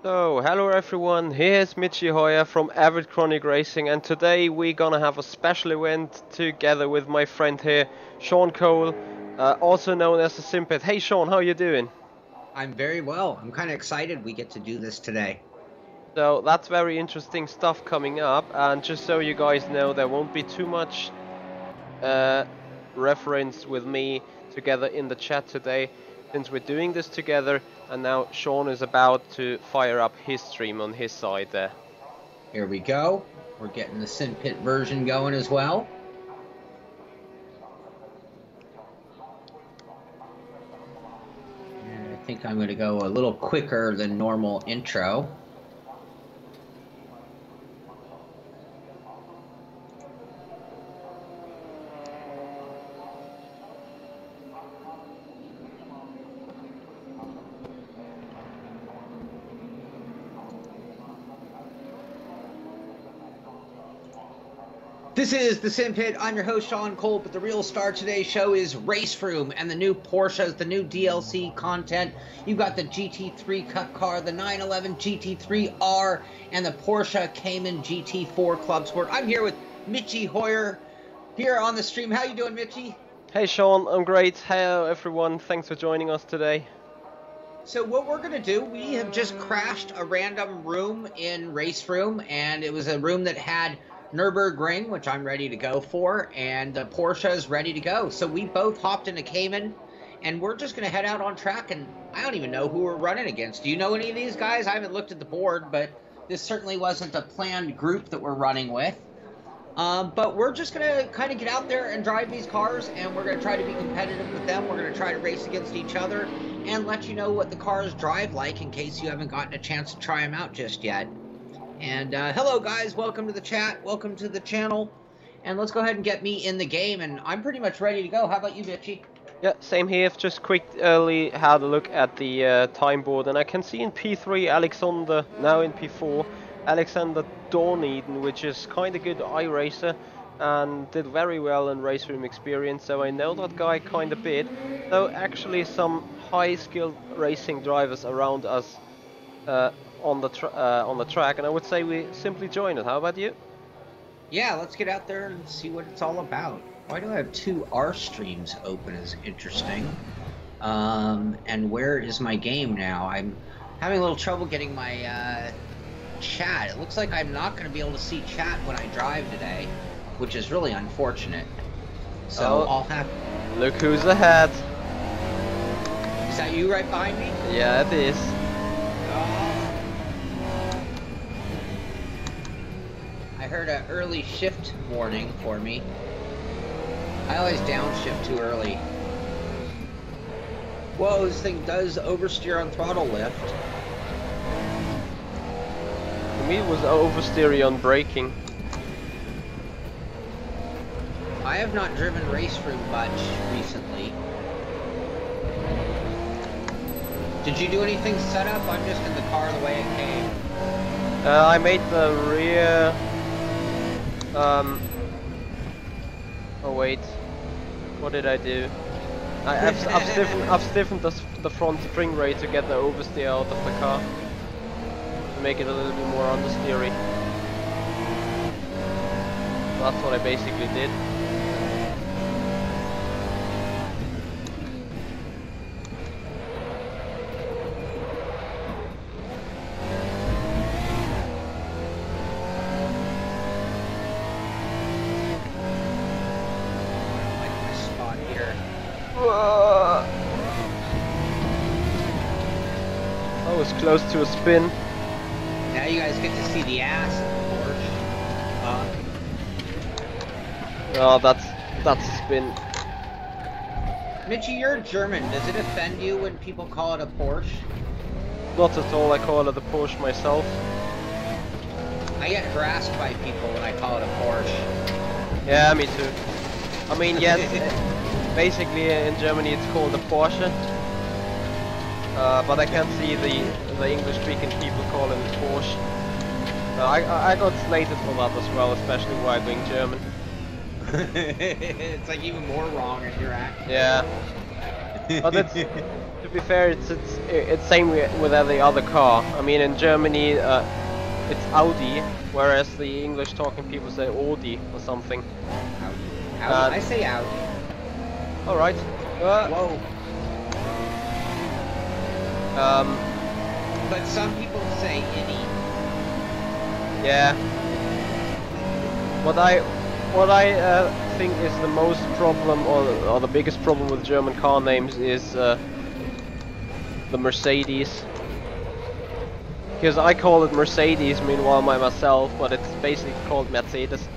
So, hello everyone, here's Michi Hoyer from Avid Chronic Racing, and today we're gonna have a special event together with my friend here, Sean Cole, also known as the Simpit. Hey Sean, how you doing? I'm very well. I'm kind of excited we get to do this today. So, that's very interesting stuff coming up, and just so you guys know, there won't be too much reference with me together in the chat today, since we're doing this together, and now Sean is about to fire up his stream on his side there. Here we go. We're getting the Simpit version going as well. And I think I'm going to go a little quicker than normal intro. This is the Simpit. I'm your host, Sean Cole, but the real star of today's show is RaceRoom and the new Porsches, the new DLC content. You've got the GT3 Cup car, the 911 GT3R, and the Porsche Cayman GT4 Clubsport. I'm here with Michi Hoyer here on the stream. How you doing, Michi? Hey Sean, I'm great. Hello everyone, thanks for joining us today. So what we're going to do, we have just crashed a random room in RaceRoom, and it was a room that had Nürburgring, which I'm ready to go for, and the Porsche is ready to go. So we both hopped into Cayman, and we're just going to head out on track, and I don't even know who we're running against. Do you know any of these guys? I haven't looked at the board, but this certainly wasn't a planned group that we're running with. But we're just going to kind of get out there and drive these cars, and we're going to try to be competitive with them. We're going to try to race against each other and let you know what the cars drive like in case you haven't gotten a chance to try them out just yet. And hello guys, welcome to the chat, welcome to the channel, and let's go ahead and get me in the game, and I'm pretty much ready to go. How about you, Michi? Yeah, same here. Just quickly had a look at the time board, and I can see in P3 Alexander, now in P4, Alexander Dorneden, which is kind of good iRacer, and did very well in RaceRoom experience, so I know that guy kind of bit. So actually some high-skilled racing drivers around us on the track, and I would say we simply join it. How about you? Yeah, let's get out there and see what it's all about. Why do I have two R streams open is interesting. And where is my game now? I'm having a little trouble getting my chat. It looks like I'm not going to be able to see chat when I drive today, which is really unfortunate. So I'll have... Look who's ahead. Is that you right behind me? Yeah, it is. I heard an early shift warning for me. I always downshift too early. Whoa, this thing does oversteer on throttle lift. For me it was oversteer on braking. I have not driven RaceRoom much recently. Did you do anything set up? I'm just in the car the way it came. I made the rear... oh wait, what did I do? I've stiffened the front spring rate to get the oversteer out of the car, to make it a little bit more understeery. That's what I basically did. I was close to a spin. Now you guys get to see the ass of the Porsche. Oh, that's a spin. Michi, you're German. Does it offend you when people call it a Porsche? Not at all. I call it a Porsche myself. I get harassed by people when I call it a Porsche. Yeah, me too. I mean, yes, basically in Germany it's called a Porsche. But I can see the English-speaking people calling it Porsche. I got slated for that as well, especially while being German. It's like even more wrong in your accent. Yeah. But it's, to be fair, it's same with every other car. I mean, in Germany, it's Audi, whereas the English-talking people say Audi or something. Audi. I say Audi. All right. Whoa. But some people say Indy. Yeah. What I think is the most problem, or the biggest problem with German car names is the Mercedes. Because I call it Mercedes, meanwhile myself, but it's basically called Mercedes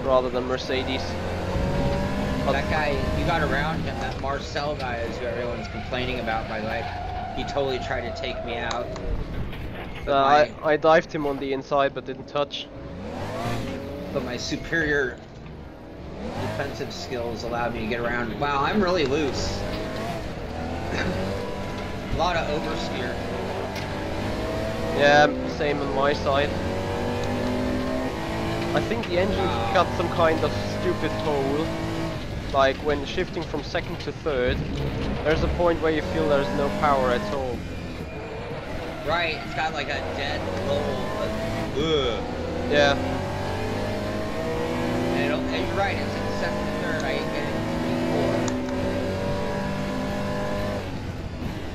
rather than Mercedes. That guy, you got around him, that Marcel guy is who everyone's complaining about, by the way. He totally tried to take me out. I dived him on the inside but didn't touch. But my superior defensive skills allowed me to get around. Wow, I'm really loose. A lot of oversteer. Yeah, same on my side. I think the engine's got some kind of stupid hole. Like when shifting from second to third, there's a point where you feel there's no power at all. Right, it's got like a dead roll. Yeah. And you're right, it's in second to third, I ain't getting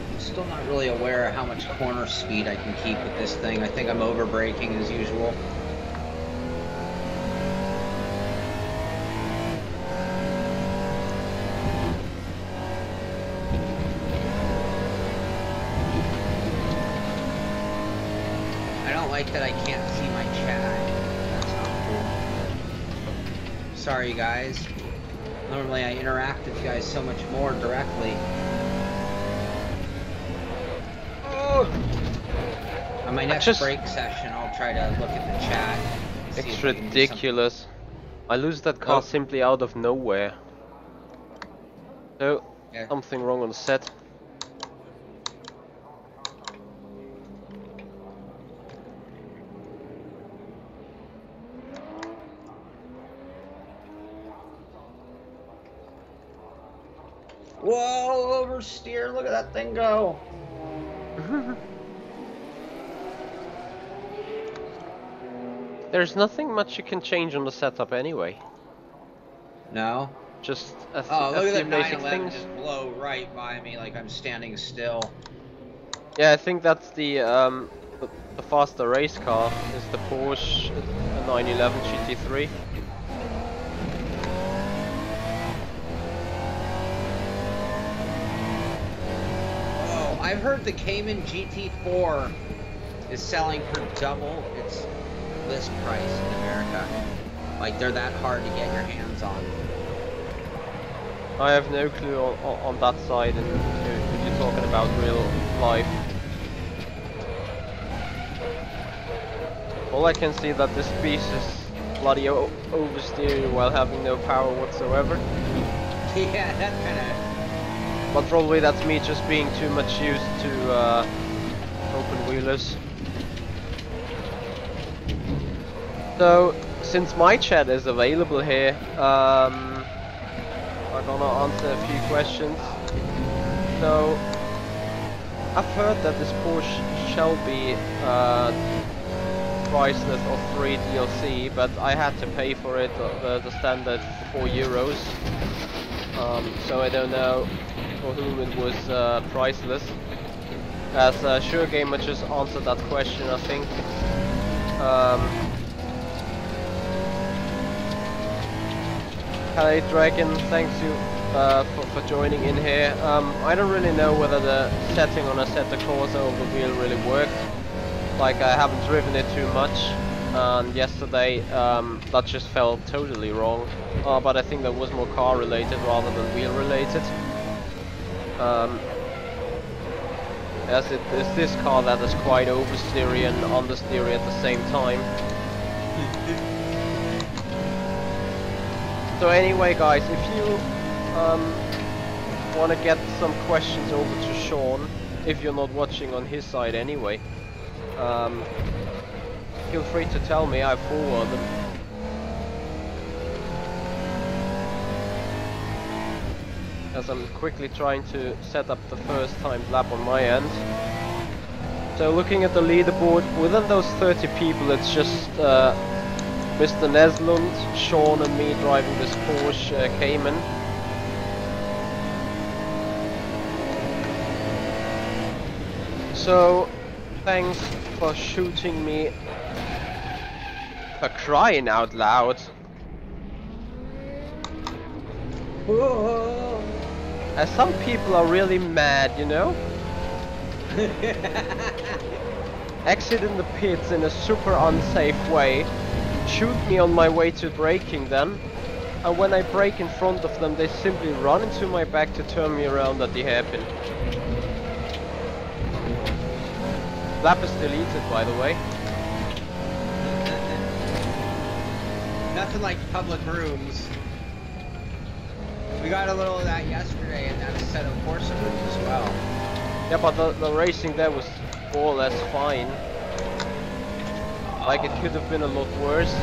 3-4. I'm still not really aware of how much corner speed I can keep with this thing. I think I'm over braking as usual. That I can't see my chat. That's not cool. Sorry guys. Normally I interact with you guys so much more directly. Oh! On my next break session I'll try to look at the chat. It's ridiculous. I lose that car simply out of nowhere. So, something wrong on the set. Whoa, oversteer, look at that thing go. There's nothing much you can change on the setup anyway. No? Just look at the 911 just blow right by me like I'm standing still. Yeah, I think that's the faster race car is the Porsche 911 GT3. I've heard the Cayman GT4 is selling for double its list price in America. Like, they're that hard to get your hands on. I have no clue on that side, and if you're talking about real life. All I can see that this beast is bloody oversteering while having no power whatsoever. Yeah, that's kind of... But probably that's me just being too much used to open wheelers. So, since my chat is available here, I'm gonna answer a few questions. So, I've heard that this Porsche shall be priceless or free DLC, but I had to pay for it, the standard €4. So I don't know for whom it was priceless. As Sure Gamer just answered that question, I think. Hello Dragon, thanks you for joining in here. I don't really know whether the setting on Assetto Corsa over wheel really worked. Like, I haven't driven it too much, and yesterday that just felt totally wrong. But I think that was more car related rather than wheel related. As it is this car that is quite oversteery and understeery at the same time. So anyway guys, if you want to get some questions over to Sean, if you're not watching on his side anyway, feel free to tell me, I forward them. as I'm quickly trying to set up the first time lap on my end. So looking at the leaderboard, within those 30 people, it's just Mr. Neslund, Sean and me driving this Porsche Cayman. So, thanks for shooting me. For crying out loud. Whoa. As some people are really mad, you know? Exit in the pits in a super unsafe way. Shoot me on my way to braking then. And when I brake in front of them, they simply run into my back to turn me around at the hairpin. Lap is deleted, by the way. Nothing like public rooms. We got a little of that yesterday, and that set of Porsche rooms as well. Yeah, but the racing there was more or less fine. Like, it could have been a lot worse.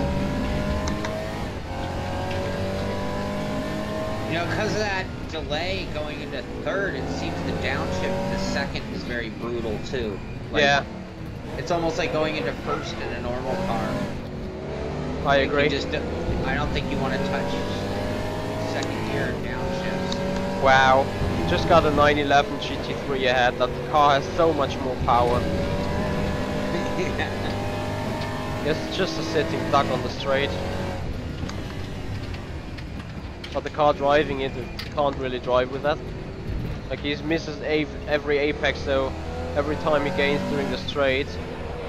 You know, because of that delay going into third, it seems the downshift to second is very brutal too. Like, yeah. It's almost like going into first in a normal car. I agree. I don't think you want to touch second gear downshifts. Wow. Just got a 911 GT3 ahead. That car has so much more power. It's just a sitting duck on the straight. But the car driving it can't really drive with that. Like, he misses every apex, so every time he gains during the straight,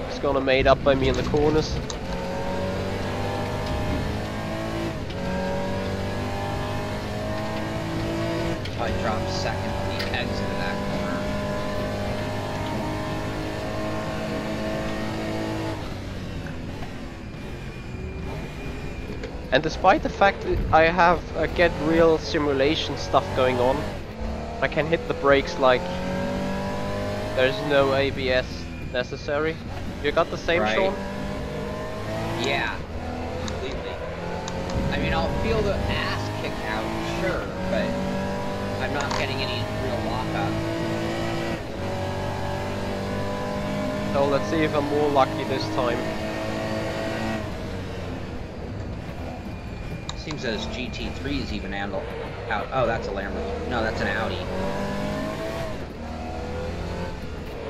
he's gonna made up by me in the corners. I dropped second on the exit of that corner. And despite the fact that I have Get Real simulation stuff going on, I can hit the brakes like there's no ABS necessary. You got the same, right. Sean? Yeah, completely. I mean, I'll feel the ass kick out, sure, but I'm not getting any real lockup. So let's see if I'm more lucky this time. Seems those GT3s even handle out. Oh, that's a Lamborghini. No, that's an Audi.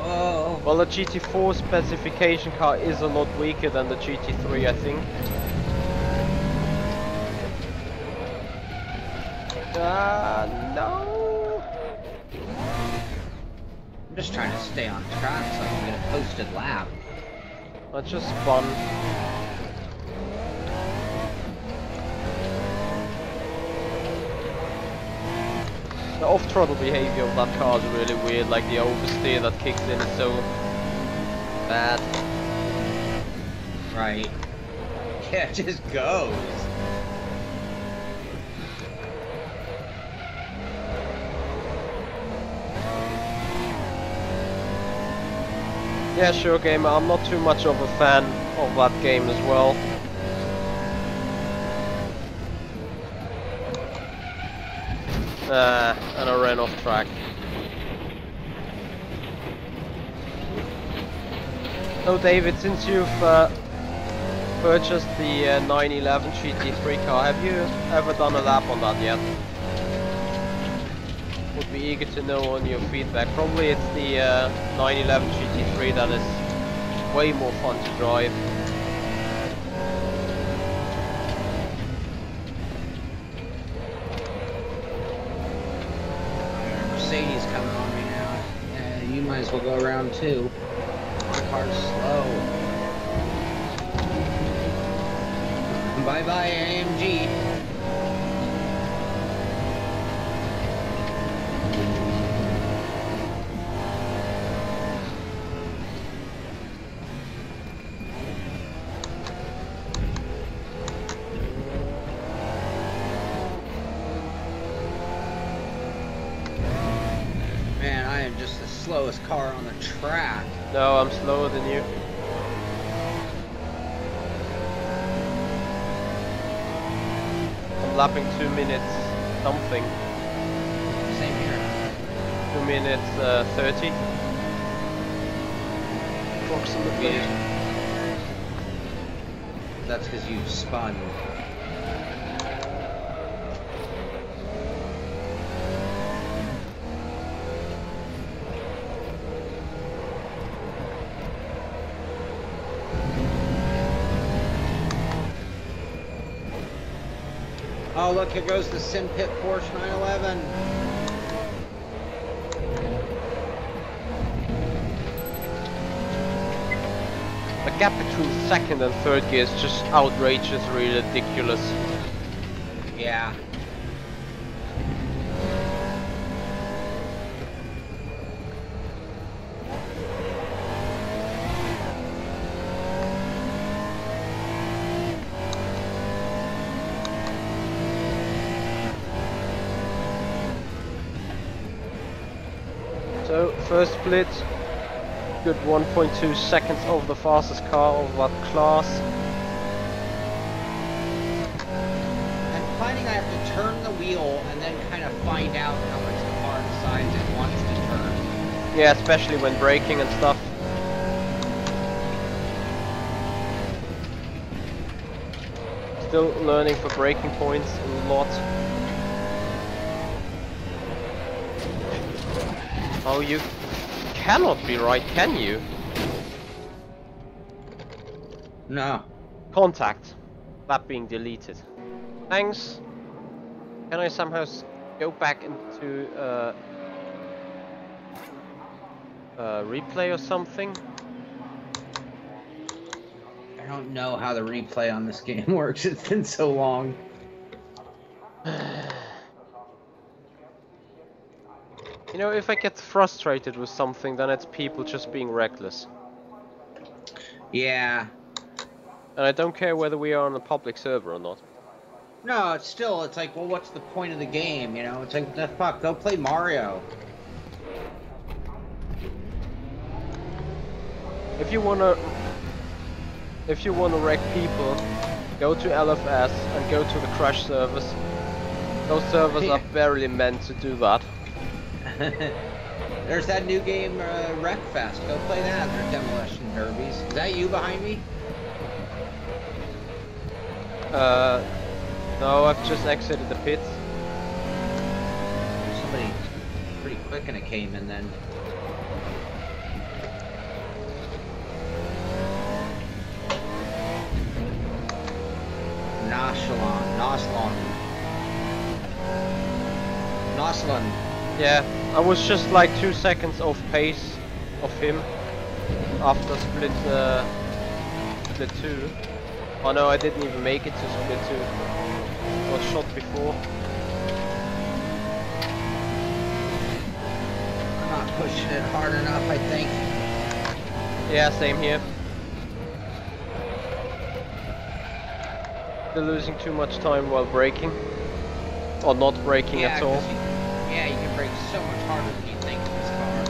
Whoa. Well, the GT4 specification car is a lot weaker than the GT3, I think. No! I'm just trying to stay on track so I can get a posted lap. That's just fun. The off-throttle behavior of that car is really weird, like the oversteer that kicks in is so bad. Right. Yeah, it just goes. Yeah, sure, gamer. I'm not too much of a fan of that game as well. And I ran off track. So, David, since you've purchased the 911 GT3 car, have you ever done a lap on that yet? Would be eager to know on your feedback. Probably it's the 911 GT3 that is way more fun to drive. Mercedes coming on me now. You might as well go around too. My car's slow. Bye bye AMG. Man, I am just the slowest car on the track. No, I'm slower than you. I'm lapping 2 minutes something. same here. 2 minutes 30. Approximately. Yeah. That's because you spun. Oh, look, here goes the Simpit Porsche 911. The gap between second and third gear is just outrageously ridiculous. Yeah. So, first split, good 1.2 seconds of the fastest car of that class. I'm finding I have to turn the wheel and then kind of find out how much the car decides it wants to turn. Yeah, especially when braking and stuff. Still learning for braking points a lot. Oh, you cannot be right, can you? No. Contact. That being deleted. Thanks. Can I somehow go back into replay or something? I don't know how the replay on this game works. It's been so long. You know, if I get frustrated with something, then it's people just being reckless. Yeah. And I don't care whether we are on a public server or not. No, it's still, it's like, well, what's the point of the game, you know? It's like, what the fuck, go play Mario. If you wanna wreck people, go to LFS and go to the crash servers. Those servers are barely meant to do that. There's that new game, rFactor. Go play that. There's demolition derbies. Is that you behind me? No, I've just exited the pits. Somebody pretty quick in a Cayman then. Noslan. Yeah, I was just like 2 seconds off pace of him after split 2. Oh no, I didn't even make it to split 2. I was shot before. I'm not pushing it hard enough, I think. Yeah, same here. They're losing too much time while braking. Or not braking at all. Yeah, you can brake so much harder than you think in this car.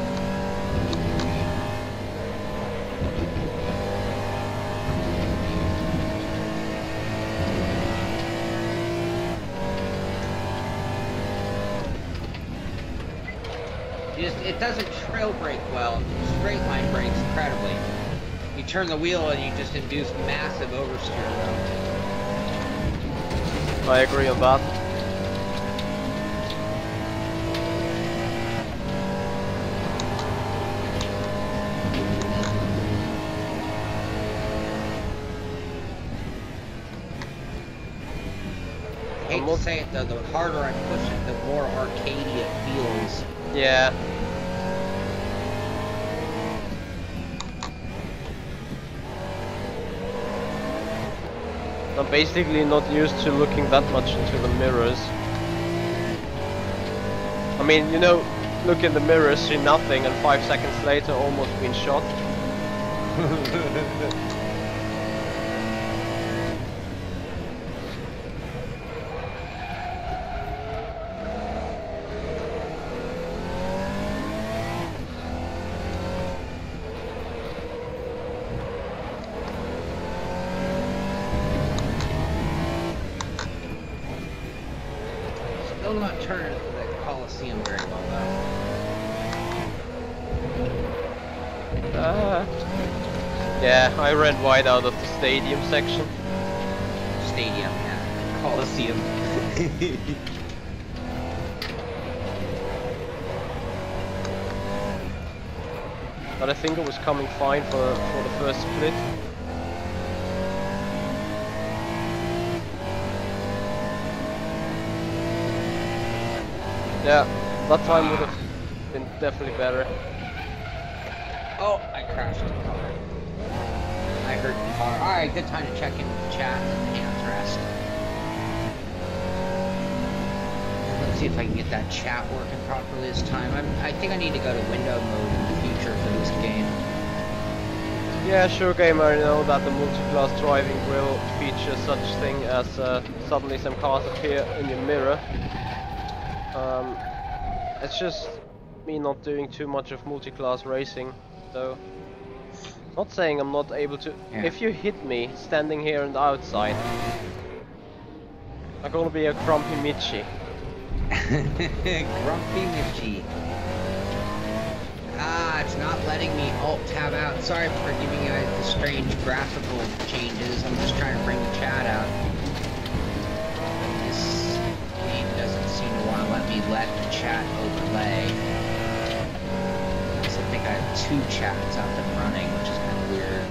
It doesn't trail brake well. Straight line brakes incredibly. You turn the wheel and you just induce massive oversteer though. I agree on that. I hate to say it though, the harder I push it, the more arcadey it feels. Yeah. I'm basically not used to looking that much into the mirrors. I mean, you know, look in the mirrors, see nothing, and 5 seconds later almost been shot. Still not turning to the Coliseum very well, though. Yeah, I ran wide out of the stadium section. Stadium, yeah. Coliseum. But I think it was coming fine for the first split. Yeah, that time would have been definitely better. Oh, I crashed the car. I hurt the car. Alright, good time to check in with the chat and the hands rest. Let's see if I can get that chat working properly this time. I think I need to go to window mode in the future for this game. Yeah, sure, gamer. I know that the multi-class driving will feature such thing as suddenly some cars appear in your mirror. It's just me not doing too much of multi-class racing, so not saying I'm not able to. Yeah. If you hit me standing here on the outside, I'm gonna be a grumpy Michi. Grumpy Michi. Ah, it's not letting me alt-tab out. Sorry for giving you guys the strange graphical changes. I'm just trying to bring the chat out. This game doesn't seem to want to let me let the chat overlay. So I think I have 2 chats up and running, which is kind of weird.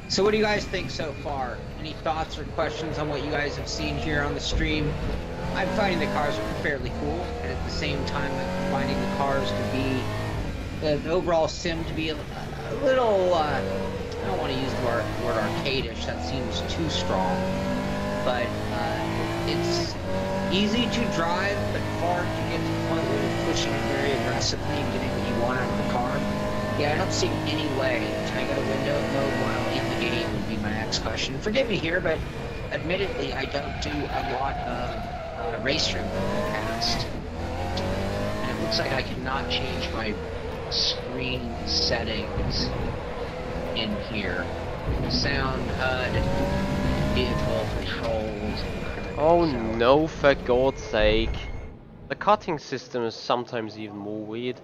So what do you guys think so far? Any thoughts or questions on what you guys have seen here on the stream? I'm finding the cars are fairly cool, and at the same time I'm finding the cars to be, the overall sim to be a little, I don't want to use the word arcadish, that seems too strong, but it's easy to drive, but hard to get to the point where you're pushing it very aggressively and getting what you want out of the car. Yeah, I don't see any way. Can I go to window mode while in the game would be my next question. Forgive me here, but admittedly I don't do a lot of RaceRoom in the past. And it looks like I cannot change my screen settings in here. Sound, HUD, vehicle controls. Oh no, for God's sake. The cutting system is sometimes even more weird.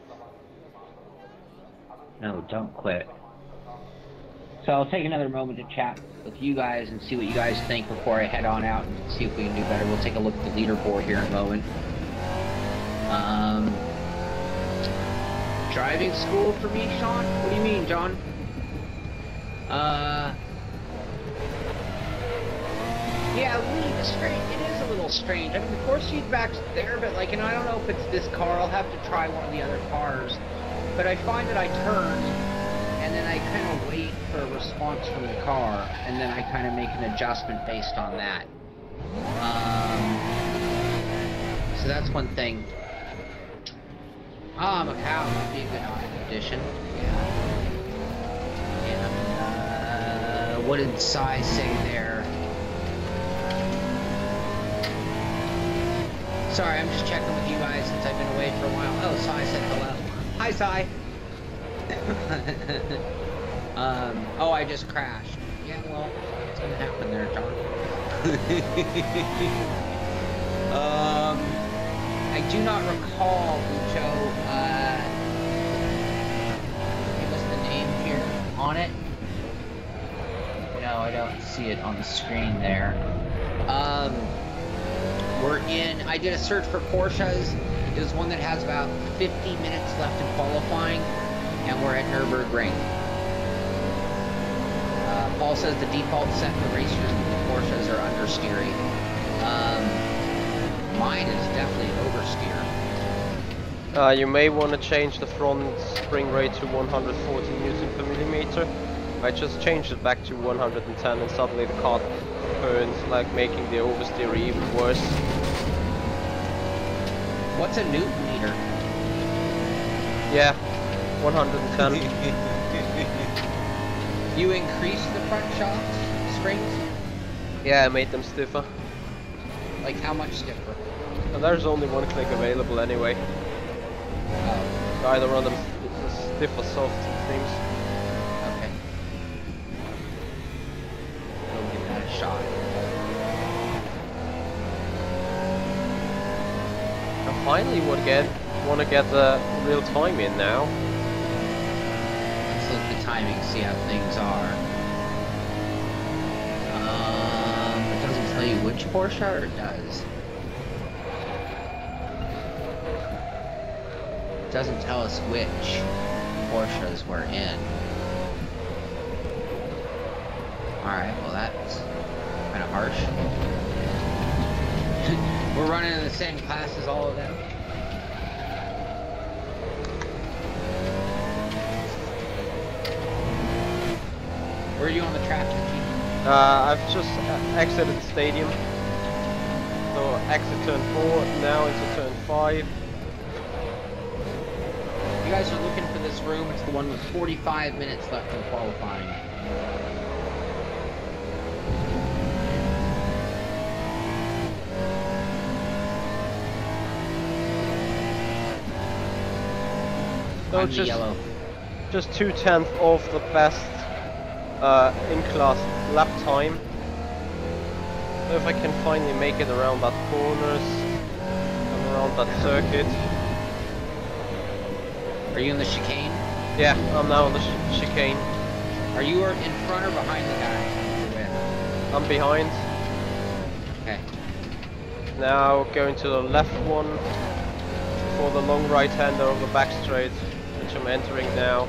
No, don't quit. So I'll take another moment to chat with you guys and see what you guys think before I head on out and see if we can do better. We'll take a look at the leaderboard here in a moment. Driving school for me, Sean? What do you mean, John? Yeah, it's strange. It is a little strange. I mean, the course feedback's there, but like, and I don't know if it's this car. I'll have to try one of the other cars. But I find that I turn, and then I kind of wait for a response from the car, and then I kind of make an adjustment based on that. So that's one thing. Ah, Macau would be a good addition. Yeah. And, what did Sai say there? Sorry, I'm just checking with you guys since I've been away for a while. Oh, Sai said hello. Hi, Sai. Oh, I just crashed. Yeah, well, what's gonna happen there, John? I do not recall, Lucho, give us the name here on it. No, I don't see it on the screen there. I did a search for Porsches. It was one that has about 50 minutes left in qualifying, and we're at Nürburgring. Paul says the default set for RaceRoom Porsches are understeering. Mine is definitely oversteer. You may want to change the front spring rate to 140 Newton per millimeter. I just changed it back to 110 and suddenly the car turns, like making the oversteer even worse. What's a Newton meter? Yeah, 110. You increased the front shocks, springs? Yeah, I made them stiffer. Like how much stiffer? And there's only one click available anyway. Oh. Either run them stiff or soft, it seems. Okay. We'll give that a shot. finally want to get the real time in now. Let's look at the timing, see how things are. It doesn't tell you which Porsche, or it does? It doesn't tell us which Porsches we're in. Alright, well that's kind of harsh. We're running in the same class as all of them. Where are you on the track, Michi? I've just exited the stadium. So exit turn 4, now into turn 5. You guys are looking for this room. It's the one with 45 minutes left in qualifying. So just 2/10 of the best in-class lap time. So if I can finally make it around that corners and around that circuit. Are you in the chicane? Yeah, I'm now on the chicane. Are you in front or behind the guy you're with? I'm behind. Okay. Now going to the left one for the long right-hander of the back straight, which I'm entering now.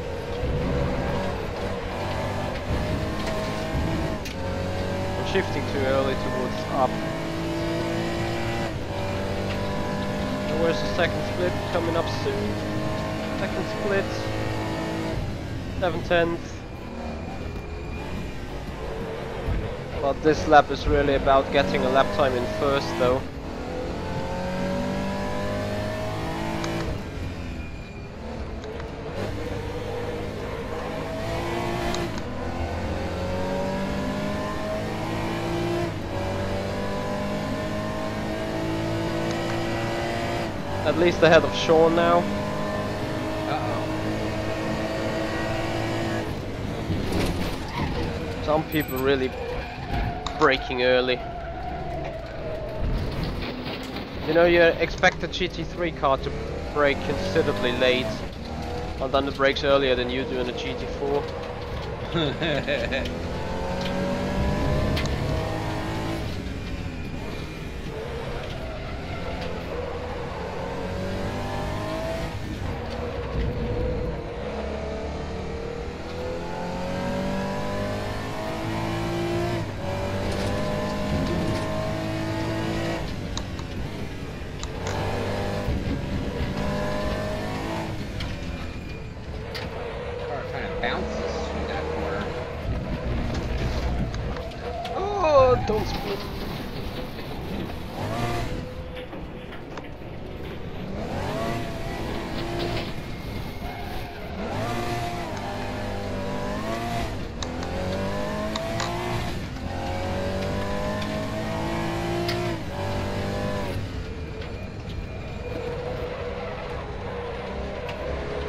I'm shifting too early towards up. And where's the second split? Coming up soon. Second split. 7/10. But this lap is really about getting a lap time in first though. At least ahead of Sean now. Uh-oh. Some people really braking early. You know, you expect the GT3 car to brake considerably late, and then it brakes earlier than you do in a GT4. Bounces through that corner. Oh, don't split.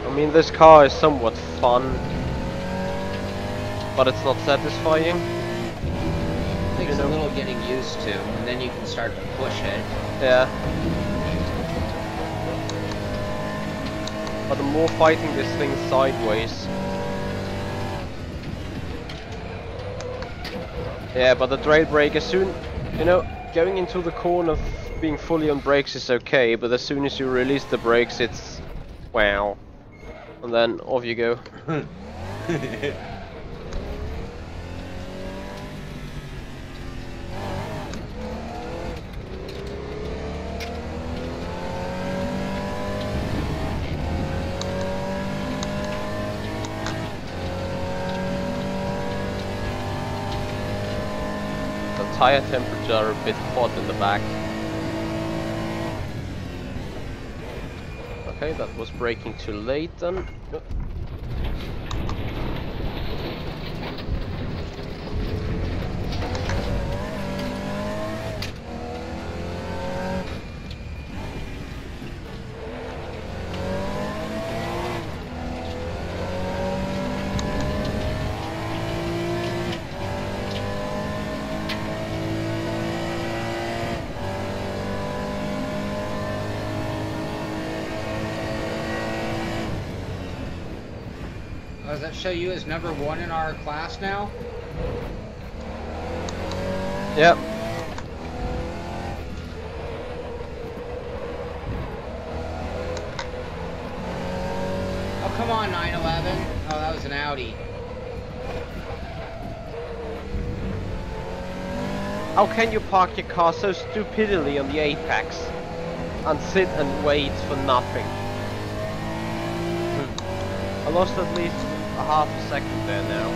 I mean, this car is somewhat fun, but it's not satisfying. It takes a little getting used to, and then you can start to push it. Yeah. But the more fighting this thing sideways. Yeah, but the drain brake, as soon, you know, going into the corner being fully on brakes is okay, but as soon as you release the brakes, it's wow. And then off you go. The tire temperature are a bit hot in the back. Okay, that was braking too late then. does that show you as number 1 in our class now? Yep. Oh, come on, 911. Oh, that was an Audi. How can you park your car so stupidly on the apex and sit and wait for nothing? I lost at least a half a second there now.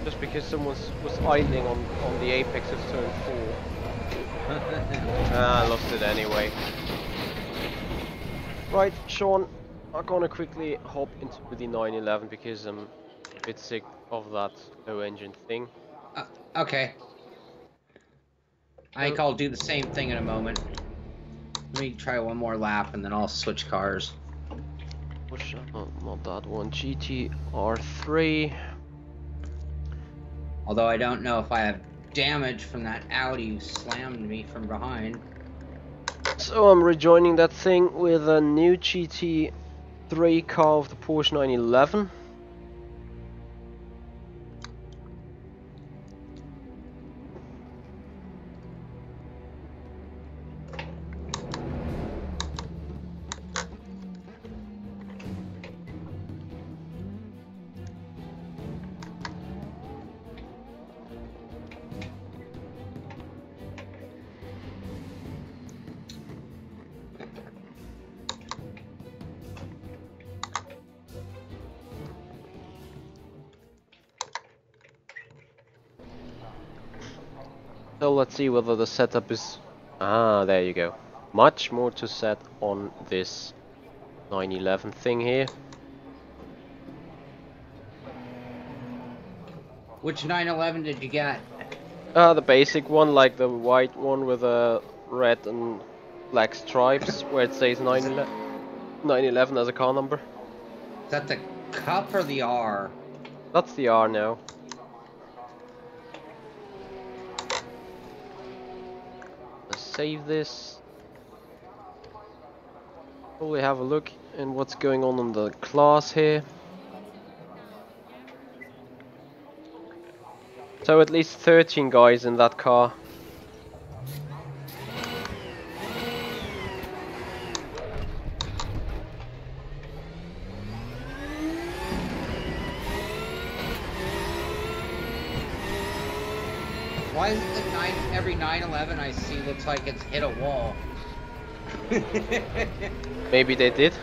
Just because someone was idling on the apex of turn 4. I lost it anyway. Right, Sean, I'm gonna quickly hop into the 911 because I'm a bit sick of that low engine thing. Okay. I think I'll do the same thing in a moment. Let me try one more lap and then I'll switch cars. Not that one. GT3. Although I don't know if I have damage from that Audi who slammed me from behind. So I'm rejoining that thing with a new GT3 car of the Porsche 911. So let's see whether the setup is... Ah, there you go. Much more to set on this 911 thing here. Which 911 did you get? The basic one, like the white one with a red and black stripes, where it says 911 as a car number. Is that the Cup or the R? That's the R now. Let's save this. Probably have a look in what's going on in the class here. So at least 13 guys in that car. Why is it that every 911 I see looks like it's hit a wall? Maybe they did. I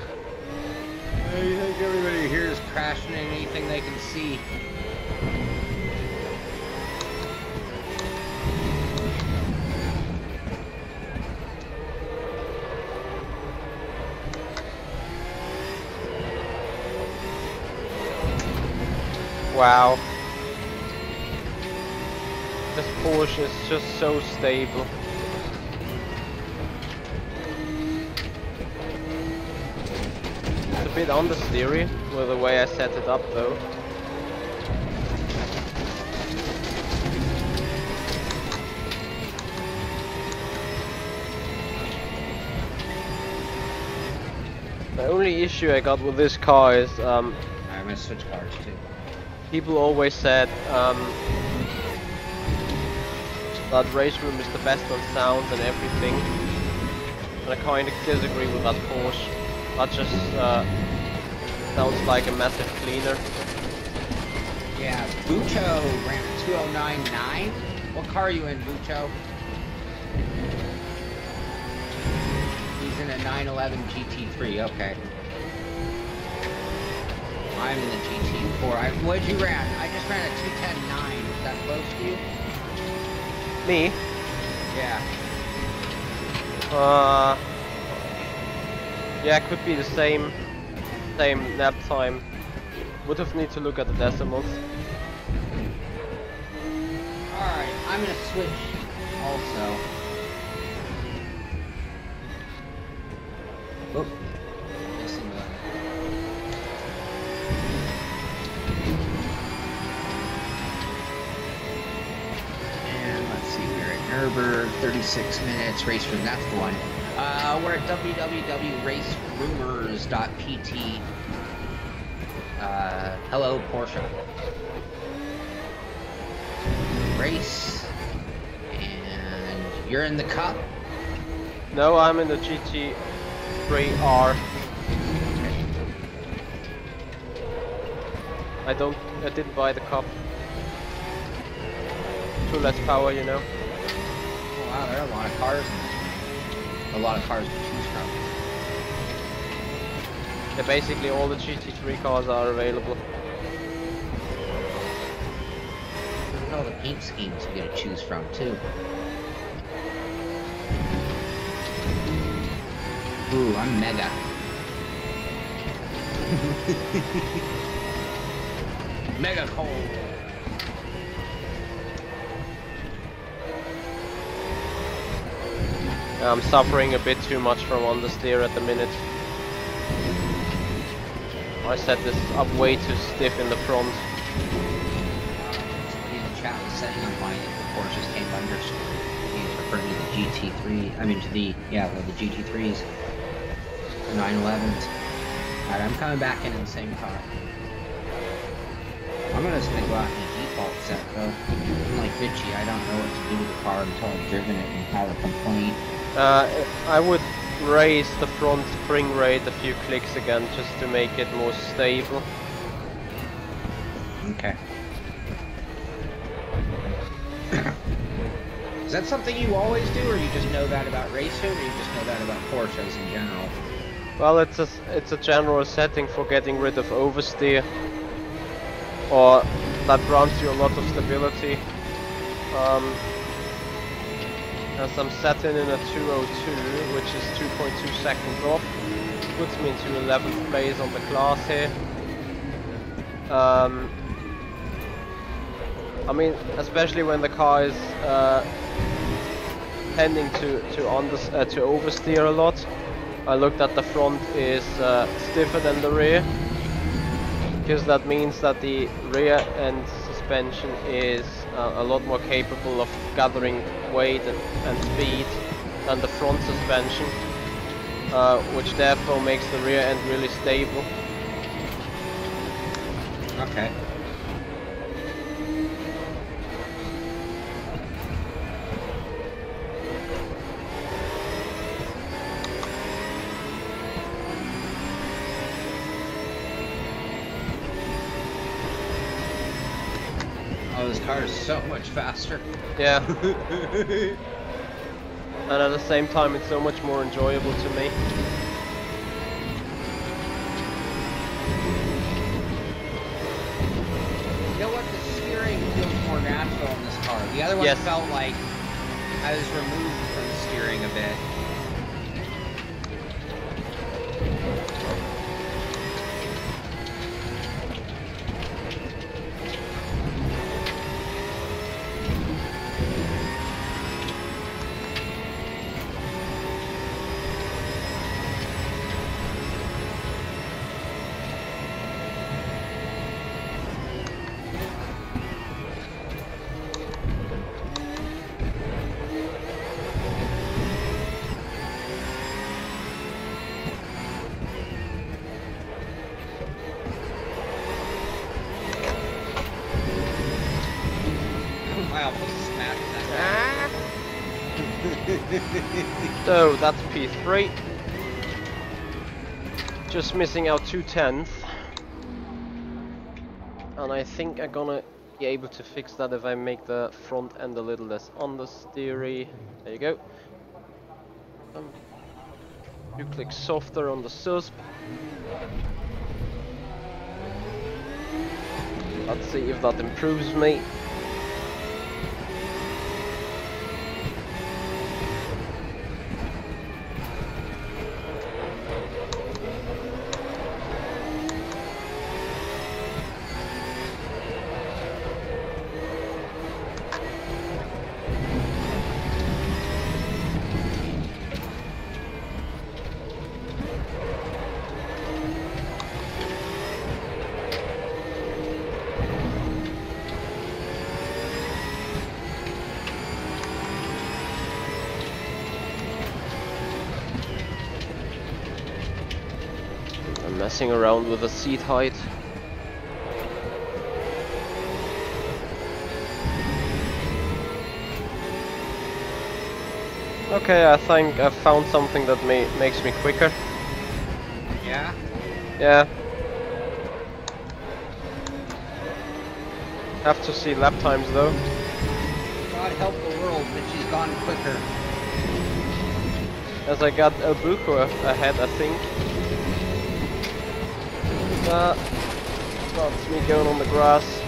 think everybody here is crashing in anything they can see. Wow. This Porsche is just so stable. It's a bit understeery with the way I set it up though. The only issue I got with this car is I'm gonna switch cars too. people always said that RaceRoom is the best on sound and everything, and I kind of disagree with that Porsche. That just sounds like a massive cleaner. Yeah, Bucho ran a 2099. What car are you in, Bucho? He's in a 911 GT3, okay. I'm in the GT4. What'd you ran? I just ran a 210.9. Is that close to you? Me? Yeah. Yeah, it could be the same nap time. Would have need to look at the decimals. Alright, I'm gonna switch also. Oop. Missing one. And let's see, we're at Nürburgring, 36 minutes, RaceRoom, that's the one. We're at www.racerumors.pt. Hello, Porsche. Race. And you're in the Cup? No, I'm in the GT3R. I didn't buy the Cup. Too less power, you know. Oh, wow, there are a lot of cars in this one. A lot of cars to choose from. Yeah, basically all the GT3 cars are available. Look at all the paint schemes you gotta choose from, too. Ooh, I'm mega. Mega cold. I'm suffering a bit too much from understeer at the minute. I set this up way too stiff in the front. Somebody in the chat was saying on mine that the Porsches came understeer. He's referring to the GT3. I mean to the GT3s, the 911s. Alright, I'm coming back into the same car. I'm just gonna go out in the default set though. I'm like Michi, I don't know what to do with the car until I've driven it and have a complaint. I would raise the front spring rate a few clicks again just to make it more stable. Okay. Is that something you always do, or you just know that about racing, or you just know that about Porsches in general? Well, it's a general setting for getting rid of oversteer, or that grants you a lot of stability. As I'm setting in a 202, which is 2.2 seconds off, puts me into 11th place on the class here. I mean, especially when the car is tending to oversteer a lot. I looked at the front is stiffer than the rear, because that means that the rear end suspension is a lot more capable of gathering weight and speed than the front suspension, which therefore makes the rear end really stable. Okay. Oh, this car is so much faster. Yeah. And at the same time, it's so much more enjoyable to me. You know what? The steering feels more natural in this car. The other one felt like I was removed from the steering a bit. So that's P3. Just missing out 2/10. And I think I'm gonna be able to fix that if I make the front end a little less understeery. There you go. You click softer on the susp. Let's see if that improves me. Messing around with the seat height. Okay, I think I found something that makes me quicker. Yeah? Yeah. Have to see lap times though. God help the world, but she's gone quicker. As I got a Buko ahead, I think. That's me going on the grass.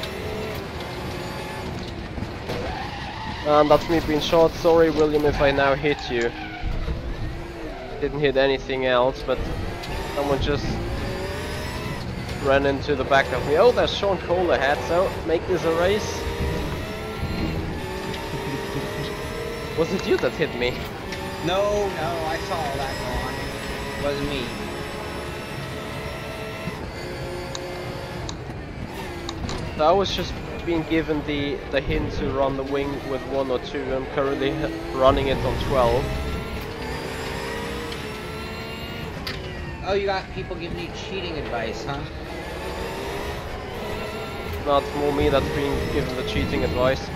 And that's me being shot. Sorry, William, if I now hit you. Didn't hit anything else, but someone just ran into the back of me. Oh, there's Sean Cole ahead, so make this a race. Was it you that hit me? No, I saw all that go on. It wasn't me. So I was just being given the hint to run the wing with 1 or 2. I'm currently running it on 12. Oh, you got people giving you cheating advice, huh? Not more me that's being given the cheating advice.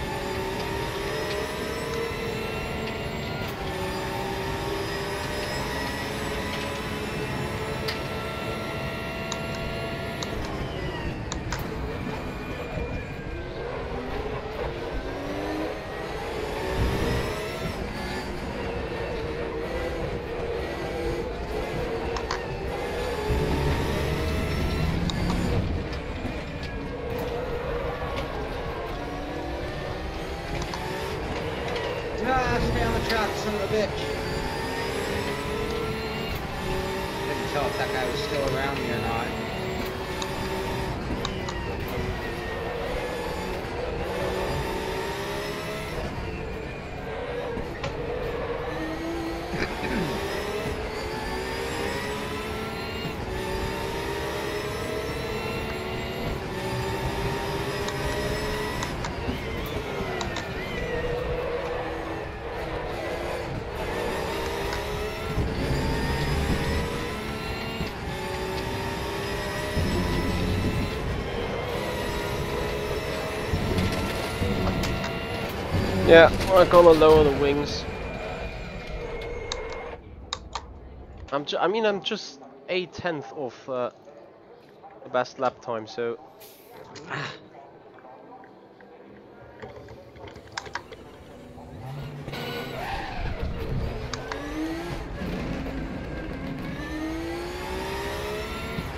Stay on the track, son of a bitch. Couldn't tell if that guy was still around me or not. Yeah, I'm gonna lower the wings. I'm just 1/10 of the best lap time, so.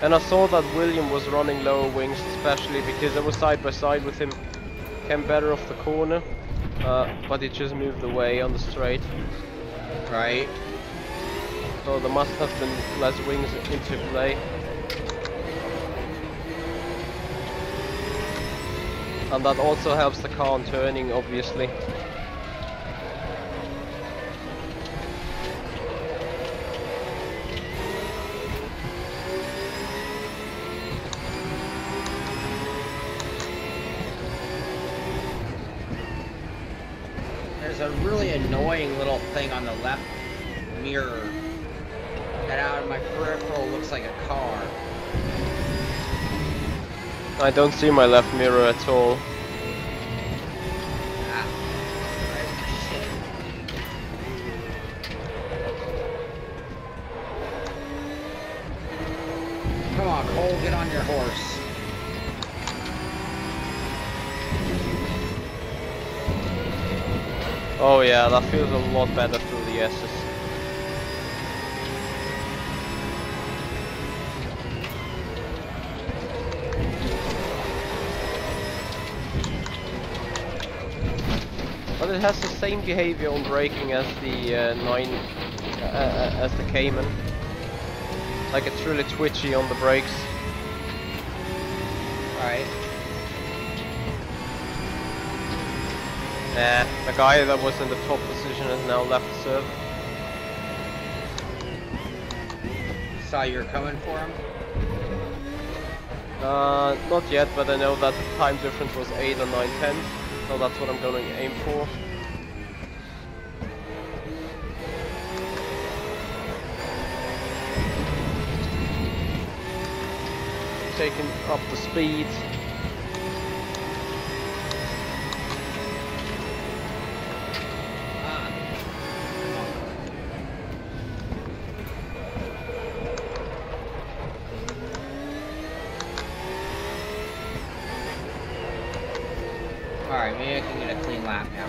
And I saw that William was running lower wings, especially because I was side by side with him. Came better off the corner, but he just moved away on the straight. Right. So there must have been less wings into play. And that also helps the car on turning, obviously. There's a really annoying little thing on the left mirror that out of my peripheral looks like a car. I don't see my left mirror at all. Ah, shit. Come on, Cole, get on your horse. Oh yeah, that feels a lot better through the S's. But it has the same behavior on braking as the as the Cayman. Like it's really twitchy on the brakes. Alright. Nah, the guy that was in the top position has now left the serve. Saw you were coming for him? Not yet, but I know that the time difference was 8 or 9/10, so that's what I'm going to aim for. Taking up the speed. Alright, maybe I can get a clean lap now.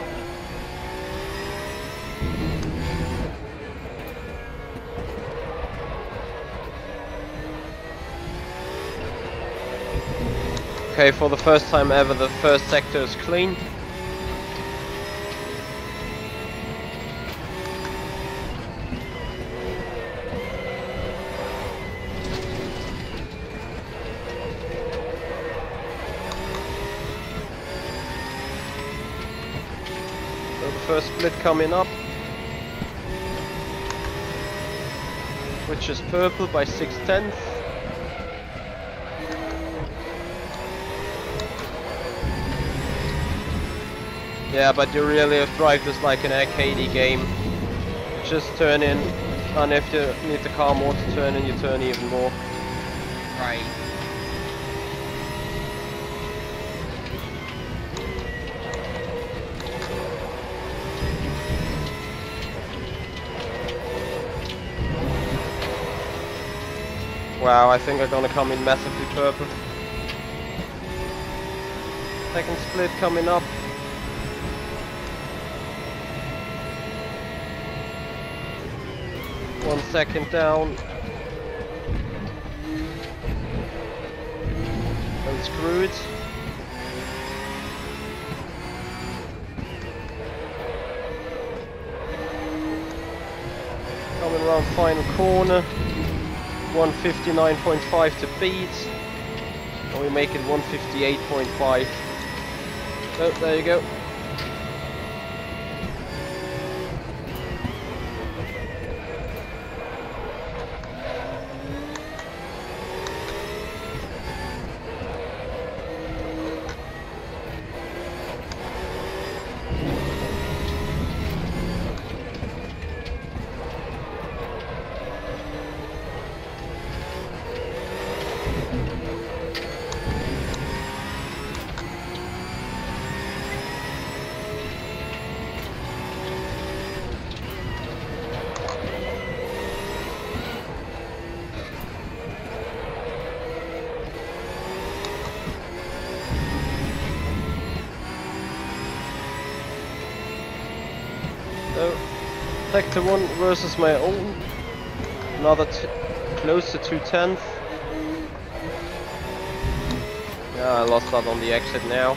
Okay, for the first time ever, the first sector is clean. So the first split coming up, which is purple by 6/10. Yeah, but you really drive this like an arcade game. Just turn in, and if you need the car more to turn in, you turn even more. Right. Wow, I think I'm gonna come in massively purple. Second split coming up. One second down. And screwed. Coming around final corner. 159.5 to beat. And we make it 158.5. Oh, there you go. So, sector 1 versus my own. Another close to 2/10. Yeah, I lost that on the exit now.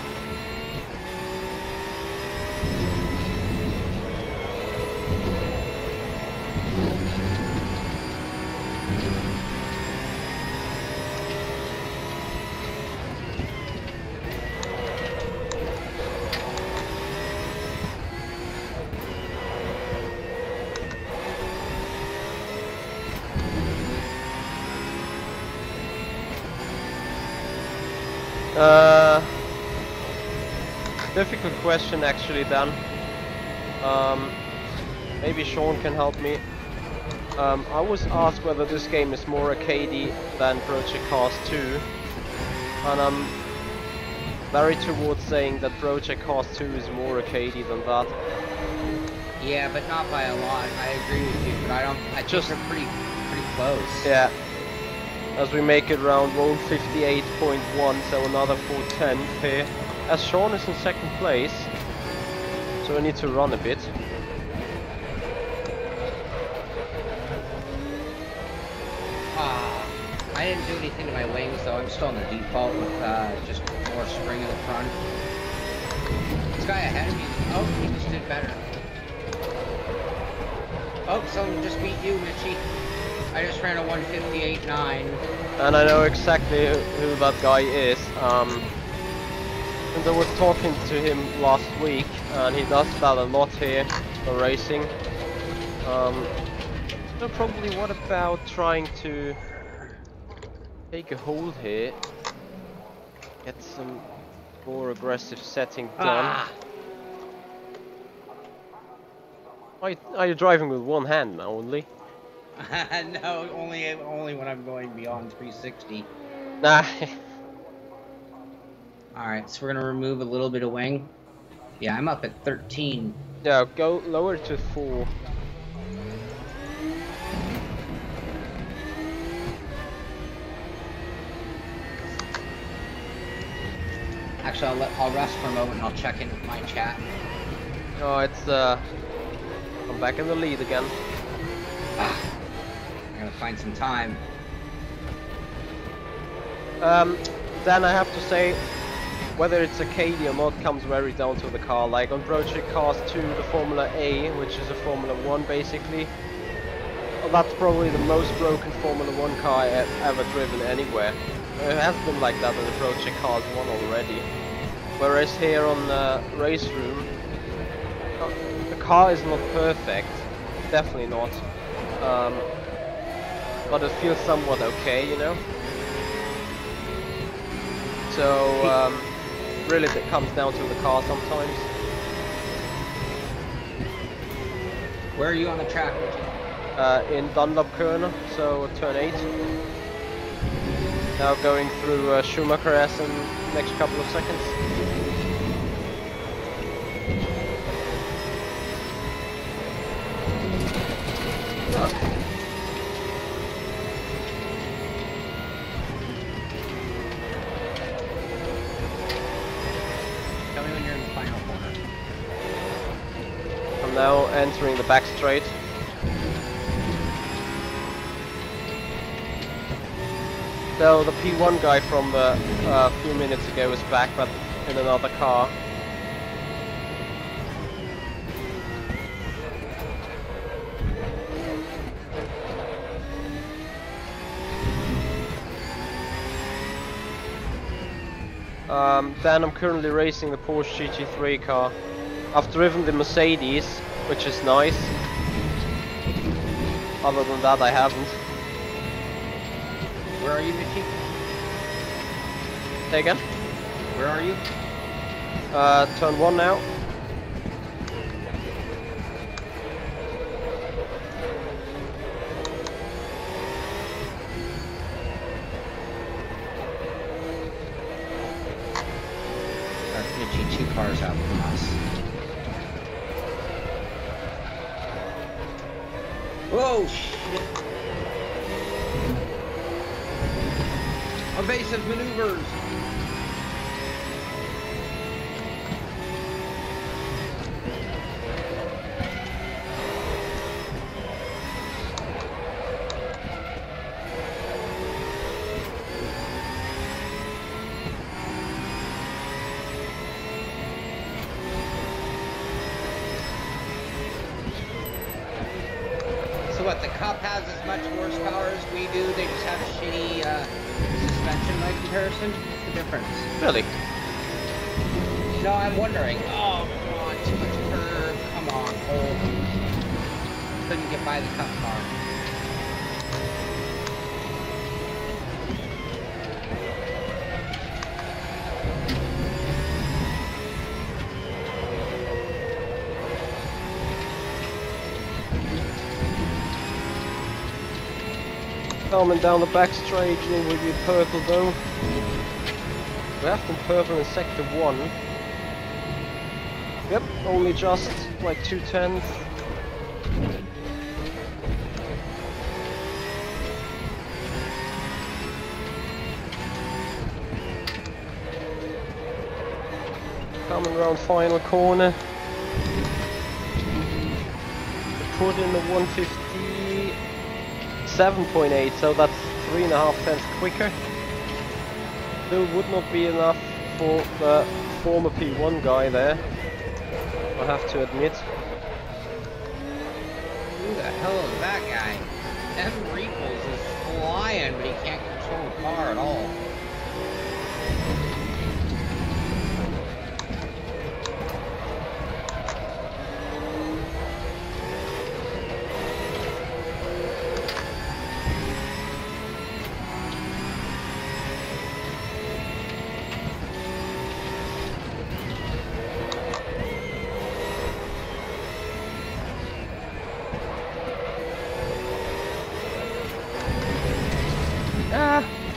Difficult question actually, Dan. Maybe Sean can help me. I was asked whether this game is more arcadey than Project Cars 2, and I'm very towards saying that Project Cars 2 is more arcadey than that. Yeah, but not by a lot. I agree with you, but I think they're pretty close. Yeah. As we make it around 158.1, so another 4/10 here. As Sean is in second place, so I need to run a bit. I didn't do anything to my wings, though. I'm still on the default with just more spring in the front. This guy ahead of me, oh, he just did better. Oh, someone just beat you, Michi. I just ran a 158.9. And I know exactly who that guy is. And I was talking to him last week, and he does that a lot here for racing. So probably what about trying to take a hold here, get some more aggressive setting done. Are you driving with one hand now only? No, only when I'm going beyond 360. Nah. Alright, so we're gonna remove a little bit of wing. Yeah, I'm up at 13. Yeah, go lower to 4. Actually, I'll rest for a moment and I'll check in with my chat. Oh, it's I'm back in the lead again. Ah, I gotta find some time. Then I have to say, whether it's a KD or not comes very down to the car. Like on Project Cars 2, the Formula A, which is a Formula 1 basically, well, that's probably the most broken Formula 1 car I've ever driven anywhere. It has been like that in the Project Cars 1 already. Whereas here on RaceRoom, the car is not perfect, definitely not. But it feels somewhat okay, you know? So, really it comes down to the car sometimes. Where are you on the track? In Dunlop-Körner, so turn 8. Now going through Schumacher S in the next couple of seconds. Tell me when you're in the final corner. I'm now entering the back straight. So the P1 guy from a few minutes ago is back, but in another car. Then I'm currently racing the Porsche GT3 car. I've driven the Mercedes, which is nice. Other than that, I haven't. Where are you, Michi? Say again? Where are you? Turn 1 now. Michi, 2 cars out from us. Whoa, shit! Evasive maneuvers! What, the Cup has as much horsepower as we do, they just have a shitty suspension by comparison? What's the difference? Really? No, I'm wondering. Oh, come on, too much curve. Come on, hold. Couldn't get by the Cup car. Coming down the back straight, you will be purple though. We have them purple in sector 1. Yep, only just like 2/10. Coming around final corner. Put in the 157.8, so that's 3.5 tenths quicker. Still would not be enough for the former P1 guy there, I have to admit. Who the hell is that guy? Evan Reeples is flying, but he can't control the car at all.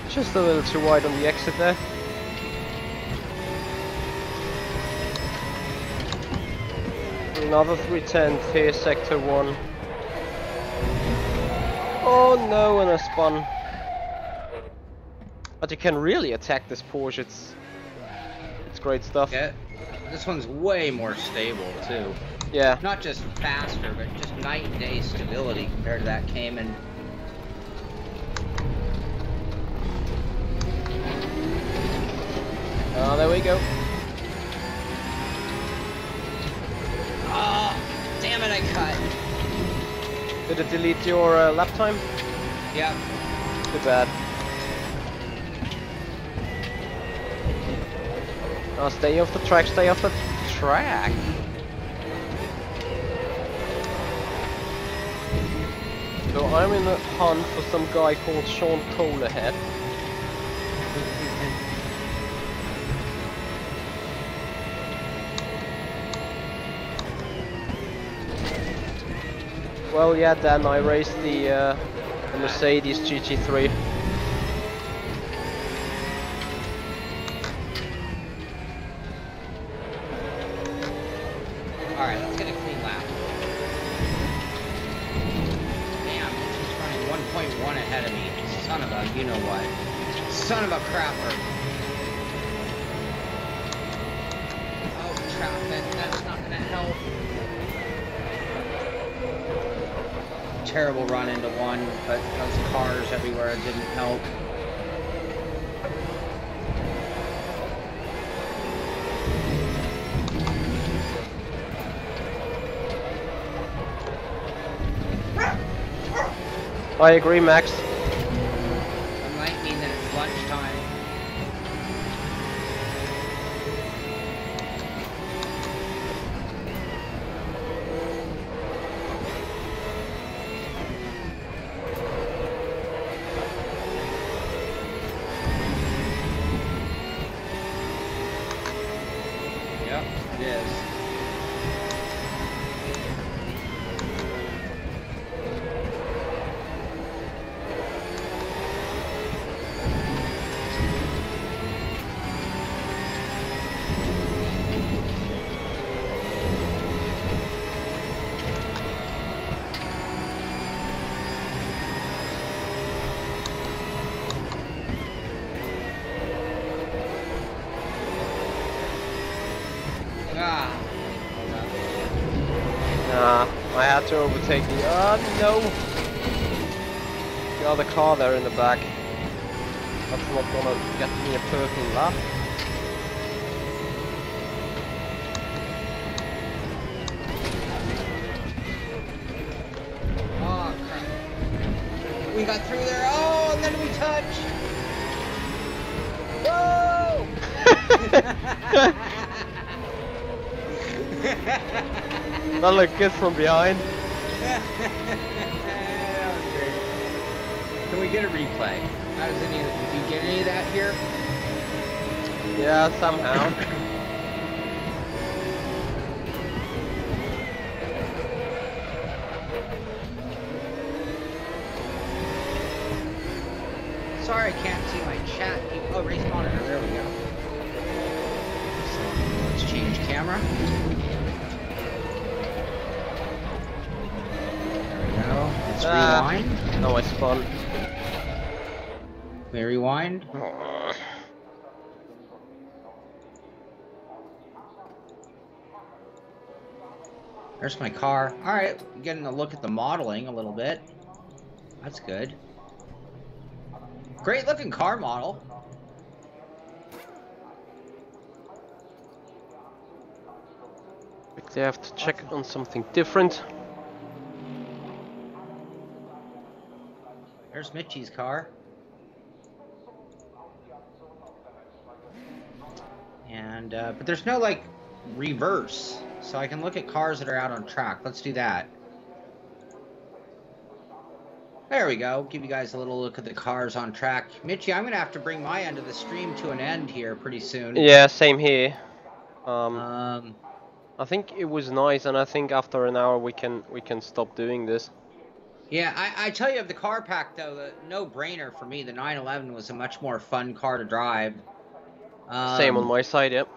Just a little too wide on the exit there. Another 3/10 here, sector 1. Oh no, and I spun. But you can really attack this Porsche. It's It's great stuff. Yeah, this one's way more stable too. Yeah. Not just faster, but just night and day stability compared to that Cayman. Oh, there we go. Oh, damn it, I cut. Did it delete your lap time? Yeah. Too bad. Oh, stay off the track, stay off the track. So I'm in the hunt for some guy called Sean Cole ahead. Well, yeah, Dan, I raced the Mercedes GT3. Alright, let's get a clean lap. Damn, he's running 1.1 ahead of me. Son of a, you know what. Son of a crapper. Oh, traffic, that's not gonna help. Terrible run into one, but those cars everywhere didn't help. I agree, Max. It might mean that it's lunchtime. Yep, it is. I had to overtake the... Oh, no! The other car there in the back. That's not gonna get me a purple lap. Oh, crap. We got through there. Oh, and then we touched. Whoa! That looked good from behind. That was great. Can we get a replay? How does any? Did you get any of that here? Yeah, somehow. Sorry, I can't see my chat. Oh, race monitor. There we go. So let's change camera. Let's rewind. No, I spun. We rewind. There's my car. Alright, getting a look at the modeling a little bit. That's good. Great looking car model. They have to check on something different. There's Michi's car. And, but there's no, like, reverse. So I can look at cars that are out on track. Let's do that. There we go. Give you guys a little look at the cars on track. Michi, I'm going to have to bring my end of the stream to an end here pretty soon. Yeah, same here. I think it was nice, and I think after an hour we can stop doing this. Yeah, I tell you, of the car pack, though, the no-brainer for me, the 911 was a much more fun car to drive. Same on my side, yep.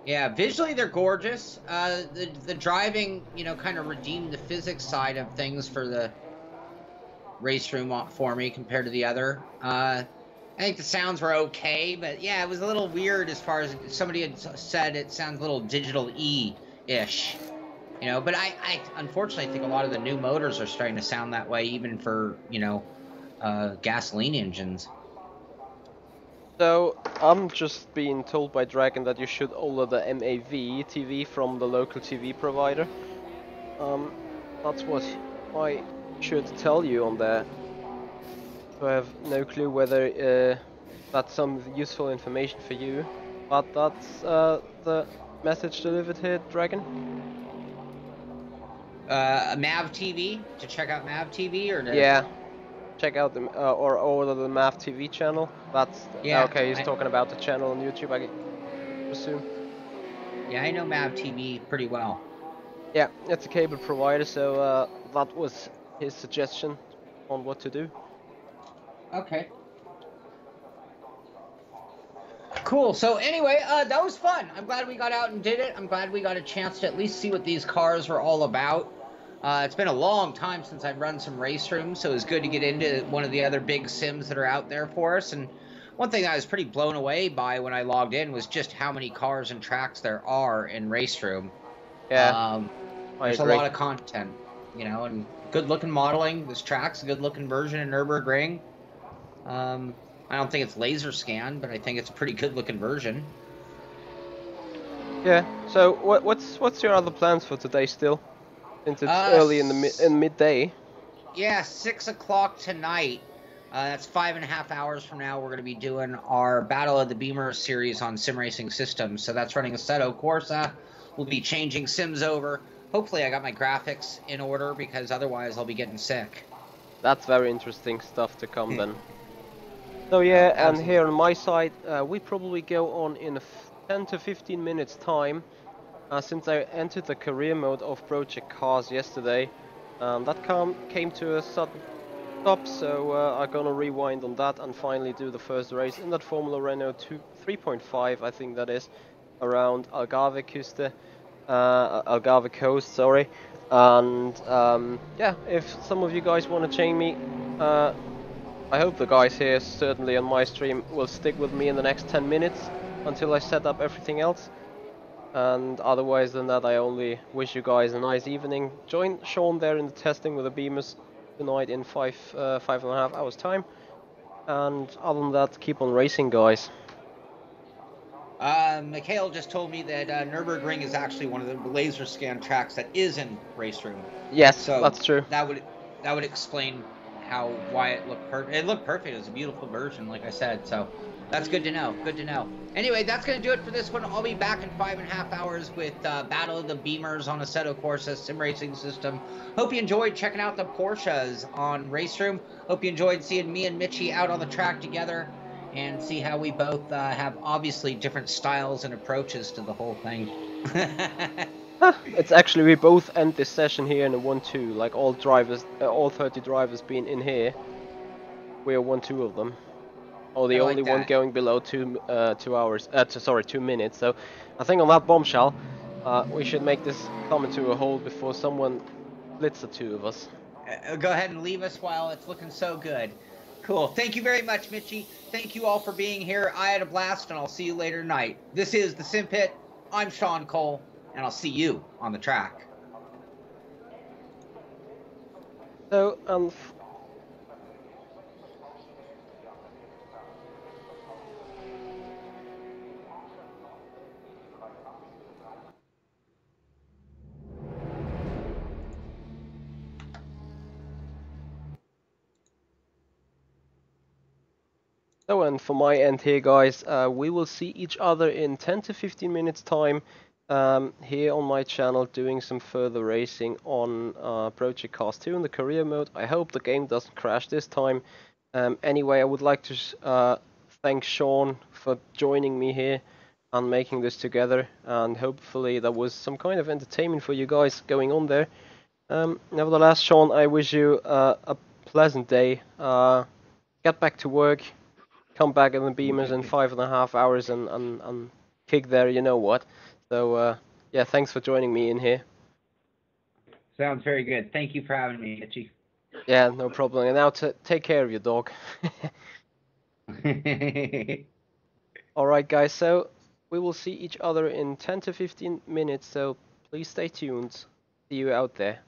Yeah, visually they're gorgeous. The driving, you know, kind of redeemed the physics side of things for the RaceRoom for me compared to the other. I think the sounds were okay, but yeah, it was a little weird as far as somebody had said it sounds a little digital E-ish. You know, but I unfortunately think a lot of the new motors are starting to sound that way, even for, you know, gasoline engines. So I'm just being told by Dragon that you should order the MAV TV from the local TV provider. That's what I should tell you on there. So I have no clue whether that's some useful information for you, but that's the message delivered here, Dragon. MAV TV to check out MAV TV or to Yeah, check out the or order the MAV TV channel. That's yeah, okay. He's talking about the channel on YouTube, I presume. yeah, I know MAV TV pretty well. Yeah, it's a cable provider, so that was his suggestion on what to do. Okay. Cool. So anyway, that was fun. I'm glad we got out and did it. I'm glad we got a chance to at least see what these cars were all about. It's been a long time since I've run some RaceRoom, so it was good to get into one of the other big sims that are out there for us. And one thing I was pretty blown away by when I logged in was just how many cars and tracks there are in RaceRoom. Yeah, I There's agree. a lot of content, you know, and good-looking modeling. This track's a good-looking version of Nürburgring. I don't think it's laser scan, but I think it's a pretty good-looking version. Yeah. So what's your other plans for today still? Since it's Uh, early in the midday. Yeah, 6 o'clock tonight. That's 5.5 hours from now. We're going to be doing our Battle of the Beamers series on sim racing systems. So that's running Assetto Corsa. We'll be changing sims over. Hopefully I got my graphics in order because otherwise I'll be getting sick. That's very interesting stuff to come then. So yeah, and here on my side, we probably go on in 10 to 15 minutes time. Since I entered the career mode of Project Cars yesterday, that came to a sudden stop, so I'm gonna rewind on that and finally do the first race in that Formula Renault 3.5, I think that is, around Algarve Coast, sorry. And yeah, if some of you guys want to join me, I hope the guys here, certainly on my stream, will stick with me in the next 10 minutes until I set up everything else. And otherwise than that, I only wish you guys a nice evening. Join Sean there in the testing with the Beamers tonight in 5.5 hours time. And other than that, keep on racing, guys. Mikhail just told me that Nürburgring is actually one of the laser scan tracks that is in RaceRoom. Yes, So that's true. That would explain why it looked perfect. It looked perfect. It was a beautiful version, like I said. So that's good to know. Good to know. Anyway, that's going to do it for this one. I'll be back in 5.5 hours with Battle of the Beamers on Assetto Corsa sim racing system. Hope you enjoyed checking out the Porsches on RaceRoom. Hope you enjoyed seeing me and Michi out on the track together and see how we both have obviously different styles and approaches to the whole thing. It's actually, we both end this session here in a 1-2, like all drivers, all 30 drivers being in here. We are 1-2 of them. Or the only one going below 2 minutes. So I think on that bombshell, we should make this come to a halt before someone splits the two of us. Go ahead and leave us while it's looking so good. Cool. Thank you very much, Michi. Thank you all for being here. I had a blast, and I'll see you later tonight. This is the Simpit. I'm Sean Cole, and I'll see you on the track. So, and for my end here, guys, we will see each other in 10 to 15 minutes time here on my channel doing some further racing on Project Cars 2 in the career mode. I hope the game doesn't crash this time. Anyway, I would like to thank Sean for joining me here and making this together, and hopefully there was some kind of entertainment for you guys going on there. Nevertheless, Sean, I wish you a pleasant day. Get back to work. Come back in the Beamers in 5.5 hours and kick there, you know what. So, yeah, thanks for joining me in here. Sounds very good. Thank you for having me, Michi. Yeah, no problem. And now take care of your dog. Alright guys, so we will see each other in 10 to 15 minutes, so please stay tuned. See you out there.